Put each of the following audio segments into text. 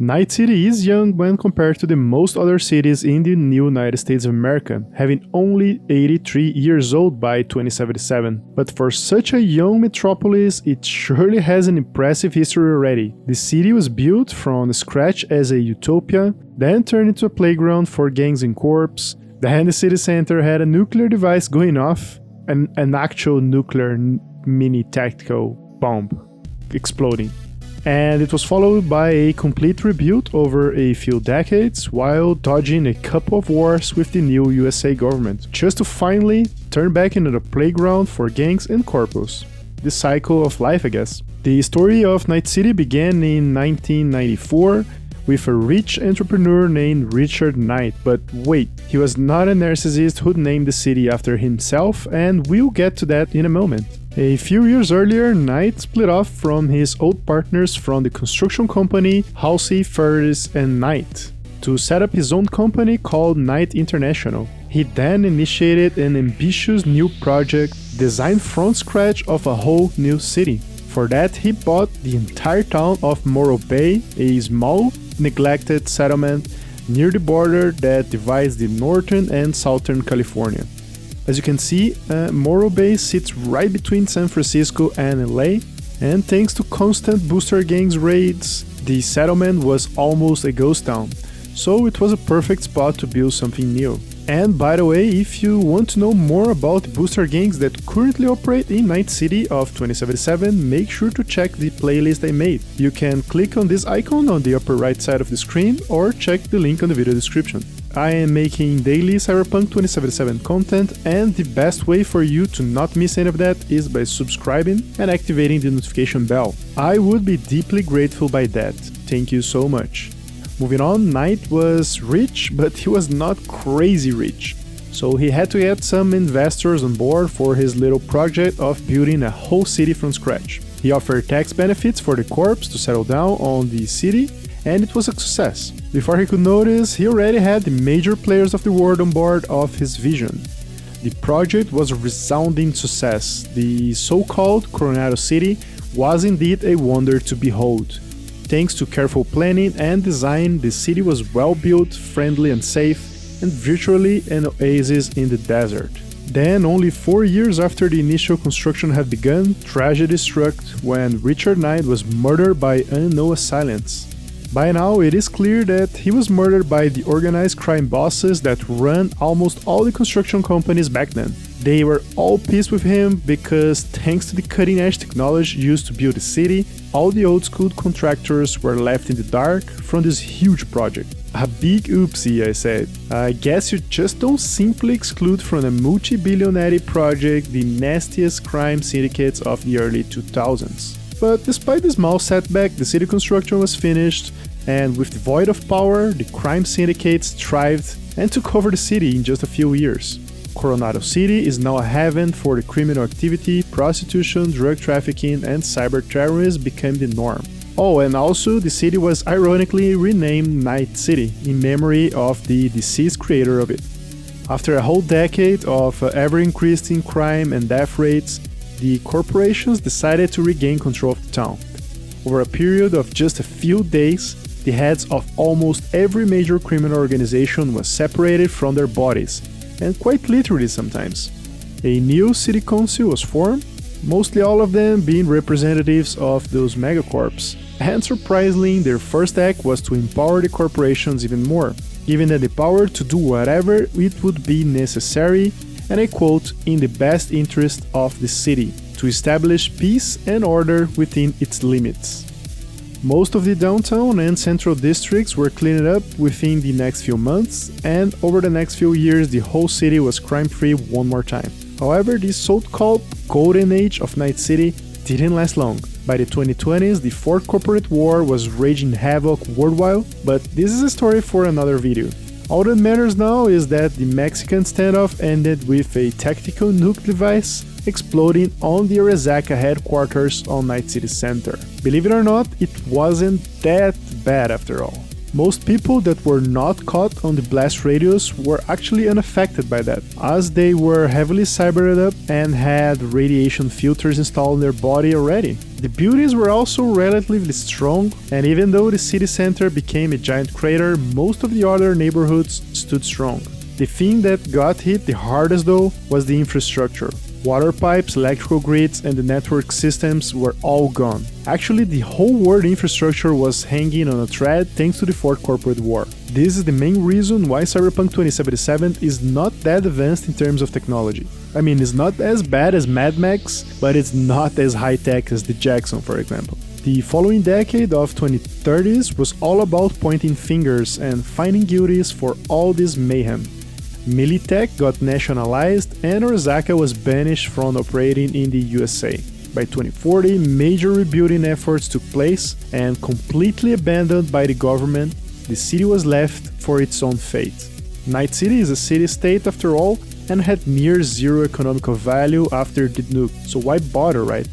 Night City is young when compared to the most other cities in the new United States of America, having only 83 years old by 2077. But for such a young metropolis, it surely has an impressive history already. The city was built from scratch as a utopia, then turned into a playground for gangs and corps. Then the city center had a nuclear device going off, an actual nuclear mini tactical bomb exploding. And it was followed by a complete rebuild over a few decades while dodging a couple of wars with the new USA government, just to finally turn back into a playground for gangs and corpos. The cycle of life, I guess. The story of Night City began in 1994 with a rich entrepreneur named Richard Knight, but wait, he was not a narcissist who named the city after himself, and we'll get to that in a moment. A few years earlier, Knight split off from his old partners from the construction company Halsey, Ferris and Night to set up his own company called Knight International. He then initiated an ambitious new project designed from scratch of a whole new city. For that, he bought the entire town of Morro Bay, a small, neglected settlement near the border that divides the northern and southern California. As you can see, Moro Bay sits right between San Francisco and LA, and thanks to constant booster gangs raids, the settlement was almost a ghost town, so it was a perfect spot to build something new. And by the way, if you want to know more about the booster gangs that currently operate in Night City of 2077, make sure to check the playlist I made. You can click on this icon on the upper right side of the screen or check the link on the video description. I am making daily Cyberpunk 2077 content, and the best way for you to not miss any of that is by subscribing and activating the notification bell. I would be deeply grateful by that. Thank you so much. Moving on, Knight was rich, but he was not crazy rich. So he had to get some investors on board for his little project of building a whole city from scratch. He offered tax benefits for the corps to settle down on the city, and it was a success. Before he could notice, he already had the major players of the world on board of his vision. The project was a resounding success. The so-called Coronado City was indeed a wonder to behold. Thanks to careful planning and design, the city was well built, friendly and safe, and virtually an oasis in the desert. Then, only 4 years after the initial construction had begun, tragedy struck when Richard Knight was murdered by unknown assailants. By now, it is clear that he was murdered by the organized crime bosses that ran almost all the construction companies back then. They were all pissed with him because, thanks to the cutting-edge technology used to build the city, all the old-school contractors were left in the dark from this huge project. A big oopsie, I said. I guess you just don't simply exclude from a multi-billionaire project the nastiest crime syndicates of the early 2000s. But despite the small setback, the city construction was finished, and with the void of power, the crime syndicates thrived and took over the city in just a few years. Coronado City is now a haven for the criminal activity, prostitution, drug trafficking, and cyber terrorism became the norm. Oh, and also the city was ironically renamed Night City in memory of the deceased creator of it. After a whole decade of ever-increasing crime and death rates, the corporations decided to regain control of the town. Over a period of just a few days, the heads of almost every major criminal organization was separated from their bodies, and quite literally sometimes. A new city council was formed, mostly all of them being representatives of those megacorps, and surprisingly, their first act was to empower the corporations even more, giving them the power to do whatever it would be necessary, and I quote, in the best interest of the city, to establish peace and order within its limits. Most of the downtown and central districts were cleaned up within the next few months, and over the next few years the whole city was crime-free one more time. However, the so-called golden age of Night City didn't last long. By the 2020s, the fourth corporate war was raging havoc worldwide, but this is a story for another video. All that matters now is that the Mexican standoff ended with a tactical nuke device exploding on the Arasaka headquarters on Night City Center. Believe it or not, it wasn't that bad after all. Most people that were not caught on the blast radius were actually unaffected by that, as they were heavily cybered up and had radiation filters installed in their body already. The buildings were also relatively strong, and even though the city center became a giant crater, most of the other neighborhoods stood strong. The thing that got hit the hardest though was the infrastructure. Water pipes, electrical grids, and the network systems were all gone. Actually, the whole world infrastructure was hanging on a thread thanks to the Fourth Corporate War. This is the main reason why Cyberpunk 2077 is not that advanced in terms of technology. I mean, it's not as bad as Mad Max, but it's not as high-tech as the Jackson, for example. The following decade of 2030s was all about pointing fingers and finding guilties for all this mayhem. Militech got nationalized and Arasaka was banished from operating in the USA. By 2040, major rebuilding efforts took place, and completely abandoned by the government, the city was left for its own fate. Night City is a city-state after all, and had near zero economical value after the nuke, so why bother, right?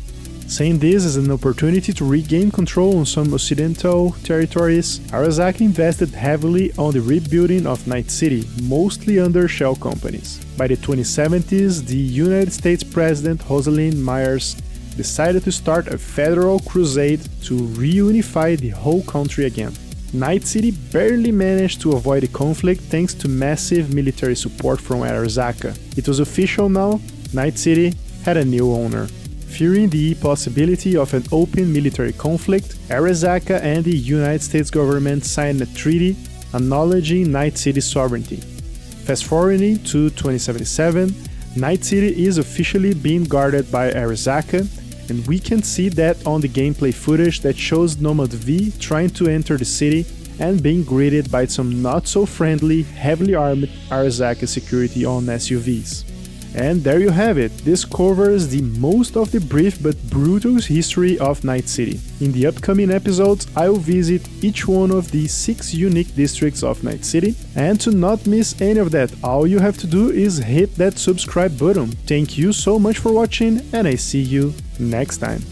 Seeing this as an opportunity to regain control on some Occidental territories, Arasaka invested heavily on the rebuilding of Night City, mostly under shell companies. By the 2070s, the United States President Rosalind Myers decided to start a federal crusade to reunify the whole country again. Night City barely managed to avoid the conflict thanks to massive military support from Arasaka. It was official now, Night City had a new owner. Fearing the possibility of an open military conflict, Arasaka and the United States government signed a treaty acknowledging Night City's sovereignty. Fast forwarding to 2077, Night City is officially being guarded by Arasaka, and we can see that on the gameplay footage that shows Nomad V trying to enter the city and being greeted by some not-so-friendly, heavily armed Arasaka security on SUVs. And there you have it, this covers the most of the brief but brutal history of Night City. In the upcoming episodes, I will visit each one of the 6 unique districts of Night City, and to not miss any of that, all you have to do is hit that subscribe button. Thank you so much for watching, and I see you next time.